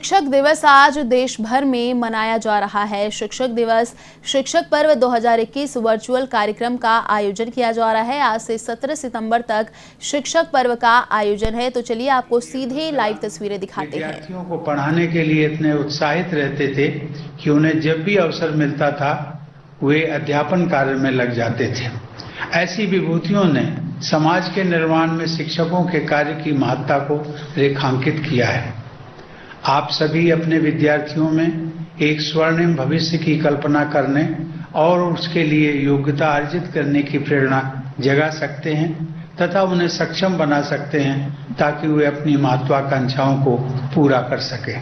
शिक्षक दिवस आज देश भर में मनाया जा रहा है। शिक्षक दिवस शिक्षक पर्व 2021 वर्चुअल कार्यक्रम का आयोजन किया जा रहा है। आज से 17 सितंबर तक शिक्षक पर्व का आयोजन है। तो चलिए आपको सीधे लाइव तस्वीरें दिखाते हैं। विद्यार्थियों को पढ़ाने के लिए इतने उत्साहित रहते थे कि उन्हें जब भी अवसर मिलता था वे अध्यापन कार्य में लग जाते थे। ऐसी विभूतियों ने समाज के निर्माण में शिक्षकों के कार्य की महत्ता को रेखांकित किया है। आप सभी अपने विद्यार्थियों में एक स्वर्णिम भविष्य की कल्पना करने और उसके लिए योग्यता अर्जित करने की प्रेरणा जगा सकते हैं तथा उन्हें सक्षम बना सकते हैं ताकि वे अपनी महत्वाकांक्षाओं को पूरा कर सकें।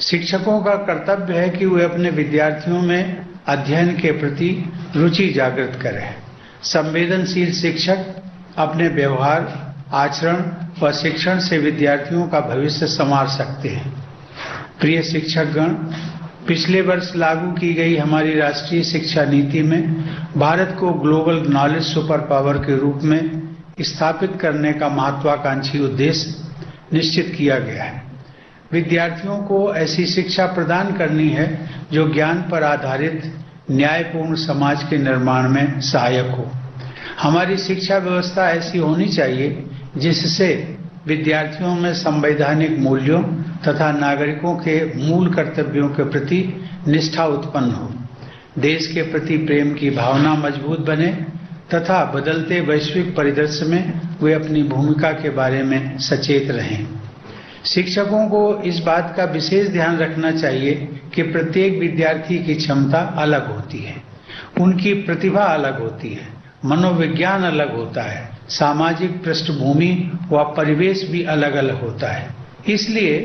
शिक्षकों का कर्तव्य है कि वे अपने विद्यार्थियों में अध्ययन के प्रति रुचि जागृत करें। संवेदनशील शिक्षक अपने व्यवहार, आचरण व शिक्षण से विद्यार्थियों का भविष्य संवार सकते हैं। प्रिय शिक्षकगण, पिछले वर्ष लागू की गई हमारी राष्ट्रीय शिक्षा नीति में भारत को ग्लोबल नॉलेज सुपर पावर के रूप में स्थापित करने का महत्वाकांक्षी उद्देश्य निश्चित किया गया है। विद्यार्थियों को ऐसी शिक्षा प्रदान करनी है जो ज्ञान पर आधारित न्यायपूर्ण समाज के निर्माण में सहायक हो। हमारी शिक्षा व्यवस्था ऐसी होनी चाहिए जिससे विद्यार्थियों में संवैधानिक मूल्यों तथा नागरिकों के मूल कर्तव्यों के प्रति निष्ठा उत्पन्न हो, देश के प्रति प्रेम की भावना मजबूत बने तथा बदलते वैश्विक परिदृश्य में वे अपनी भूमिका के बारे में सचेत रहें। शिक्षकों को इस बात का विशेष ध्यान रखना चाहिए कि प्रत्येक विद्यार्थी की क्षमता अलग होती है, उनकी प्रतिभा अलग होती है, मनोविज्ञान अलग होता है, सामाजिक पृष्ठभूमि व परिवेश भी अलग अलग होता है। इसलिए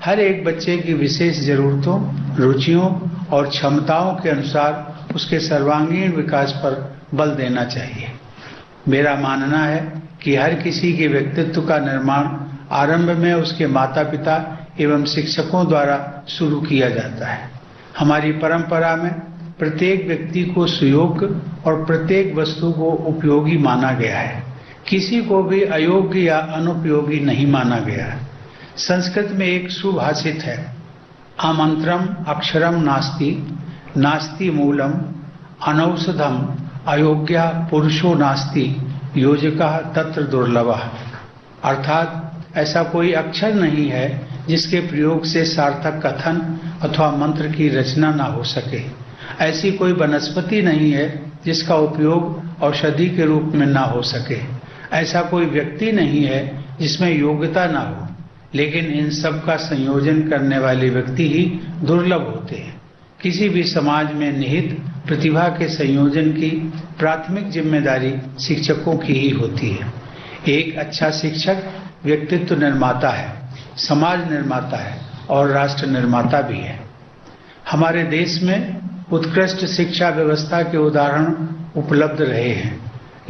हर एक बच्चे की विशेष जरूरतों, रुचियों और क्षमताओं के अनुसार उसके सर्वांगीण विकास पर बल देना चाहिए। मेरा मानना है कि हर किसी के व्यक्तित्व का निर्माण आरंभ में उसके माता पिता एवं शिक्षकों द्वारा शुरू किया जाता है। हमारी परंपरा में प्रत्येक व्यक्ति को सुयोग्य और प्रत्येक वस्तु को उपयोगी माना गया है। किसी को भी अयोग्य या अनुपयोगी नहीं माना गया है। संस्कृत में एक सुभाषित है, आमंत्रम अक्षरम नास्ति, नास्ति मूलम अनौषधम, अयोग्य पुरुषो नास्ति, योजकः तत्र दुर्लभः। अर्थात ऐसा कोई अक्षर नहीं है जिसके प्रयोग से सार्थक कथन अथवा मंत्र की रचना ना हो सके। ऐसी कोई वनस्पति नहीं है जिसका उपयोग औषधि के रूप में ना हो सके। ऐसा कोई व्यक्ति नहीं है जिसमें योग्यता ना हो, लेकिन इन सब का संयोजन करने वाले व्यक्ति ही दुर्लभ होते हैं। किसी भी समाज में निहित प्रतिभा के संयोजन की प्राथमिक जिम्मेदारी शिक्षकों की ही होती है। एक अच्छा शिक्षक व्यक्तित्व निर्माता है, समाज निर्माता है और राष्ट्र निर्माता भी है। हमारे देश में उत्कृष्ट शिक्षा व्यवस्था के उदाहरण उपलब्ध रहे हैं।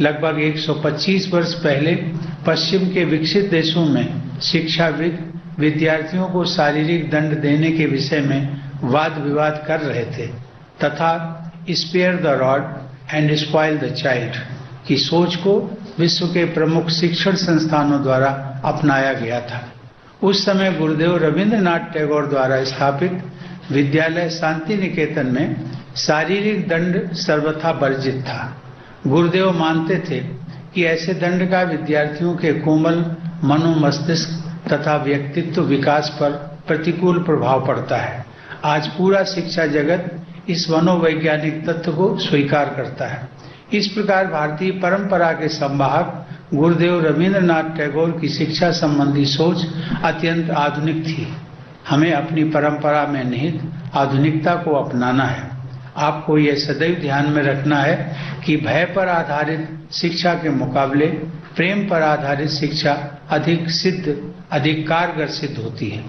लगभग 125 वर्ष पहले पश्चिम के विकसित देशों में शिक्षाविद विद्यार्थियों को शारीरिक दंड देने के विषय में वाद विवाद कर रहे थे तथा spare the rod and spoil the child की सोच को विश्व के प्रमुख शिक्षण संस्थानों द्वारा अपनाया गया था। उस समय गुरुदेव रविंद्रनाथ टैगोर द्वारा स्थापित विद्यालय शांति निकेतन में शारीरिक दंड सर्वथा वर्जित था। गुरुदेव मानते थे कि ऐसे दंड का विद्यार्थियों के कोमल मनोमस्तिष्क तथा व्यक्तित्व विकास पर प्रतिकूल प्रभाव पड़ता है। आज पूरा शिक्षा जगत इस मनोवैज्ञानिक तथ्य को स्वीकार करता है। इस प्रकार भारतीय परंपरा के संवाहक गुरुदेव रविंद्रनाथ टैगोर की शिक्षा संबंधी सोच अत्यंत आधुनिक थी। हमें अपनी परंपरा में निहित आधुनिकता को अपनाना है। आपको यह सदैव ध्यान में रखना है कि भय पर आधारित शिक्षा के मुकाबले प्रेम पर आधारित शिक्षा अधिक कारगर सिद्ध होती है।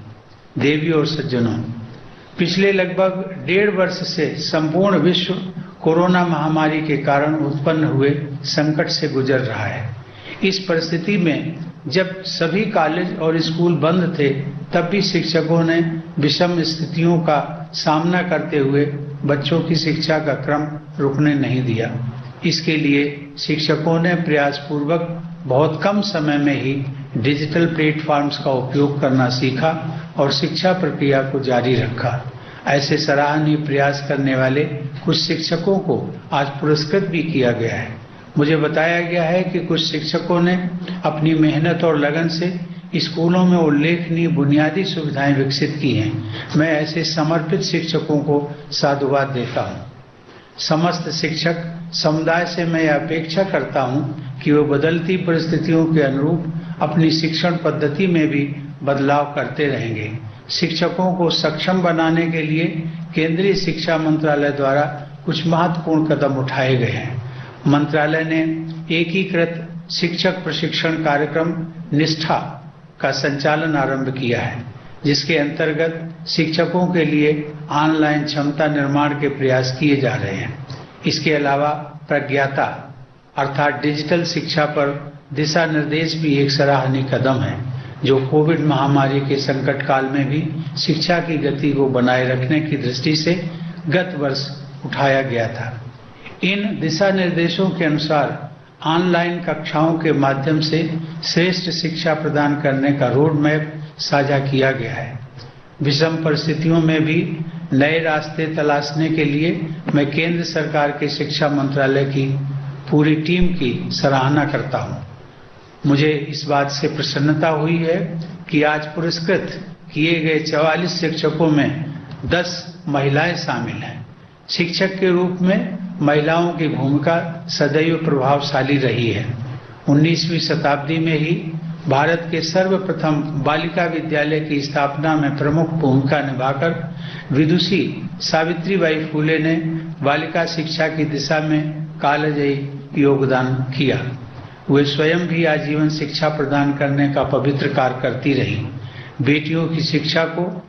देवियों और सज्जनों, पिछले लगभग 1.5 वर्ष से संपूर्ण विश्व कोरोना महामारी के कारण उत्पन्न हुए संकट से गुजर रहा है। इस परिस्थिति में जब सभी कॉलेज और स्कूल बंद थे, तब भी शिक्षकों ने विषम स्थितियों का सामना करते हुए बच्चों की शिक्षा का क्रम रुकने नहीं दिया। इसके लिए शिक्षकों ने प्रयासपूर्वक बहुत कम समय में ही डिजिटल प्लेटफॉर्म्स का उपयोग करना सीखा और शिक्षा प्रक्रिया को जारी रखा। ऐसे सराहनीय प्रयास करने वाले कुछ शिक्षकों को आज पुरस्कृत भी किया गया है। मुझे बताया गया है कि कुछ शिक्षकों ने अपनी मेहनत और लगन से स्कूलों में उल्लेखनीय बुनियादी सुविधाएं विकसित की हैं। मैं ऐसे समर्पित शिक्षकों को साधुवाद देता हूं। समस्त शिक्षक समुदाय से मैं अपेक्षा करता हूं कि वे बदलती परिस्थितियों के अनुरूप अपनी शिक्षण पद्धति में भी बदलाव करते रहेंगे। शिक्षकों को सक्षम बनाने के लिए केंद्रीय शिक्षा मंत्रालय द्वारा कुछ महत्वपूर्ण कदम उठाए गए हैं। मंत्रालय ने एकीकृत शिक्षक प्रशिक्षण कार्यक्रम निष्ठा का संचालन आरंभ किया है, जिसके अंतर्गत शिक्षकों के लिए ऑनलाइन क्षमता निर्माण के प्रयास किए जा रहे हैं। इसके अलावा प्रज्ञाता अर्थात डिजिटल शिक्षा पर दिशा निर्देश भी एक सराहनीय कदम है, जो कोविड महामारी के संकट काल में भी शिक्षा की गति को बनाए रखने की दृष्टि से गत वर्ष उठाया गया था। इन दिशा निर्देशों के अनुसार ऑनलाइन कक्षाओं के माध्यम से श्रेष्ठ शिक्षा प्रदान करने का रोड मैप साझा किया गया है। विषम परिस्थितियों में भी नए रास्ते तलाशने के लिए मैं केंद्र सरकार के शिक्षा मंत्रालय की पूरी टीम की सराहना करता हूं। मुझे इस बात से प्रसन्नता हुई है कि आज पुरस्कृत किए गए 44 शिक्षकों में 10 महिलाएं शामिल हैं। शिक्षक के रूप में महिलाओं की भूमिका सदैव प्रभावशाली रही है। 19वीं शताब्दी में ही भारत के सर्वप्रथम बालिका विद्यालय की स्थापना में प्रमुख भूमिका निभाकर विदुषी सावित्रीबाई फुले ने बालिका शिक्षा की दिशा में कालजयी योगदान किया। वे स्वयं भी आजीवन शिक्षा प्रदान करने का पवित्र कार्य करती रही। बेटियों की शिक्षा को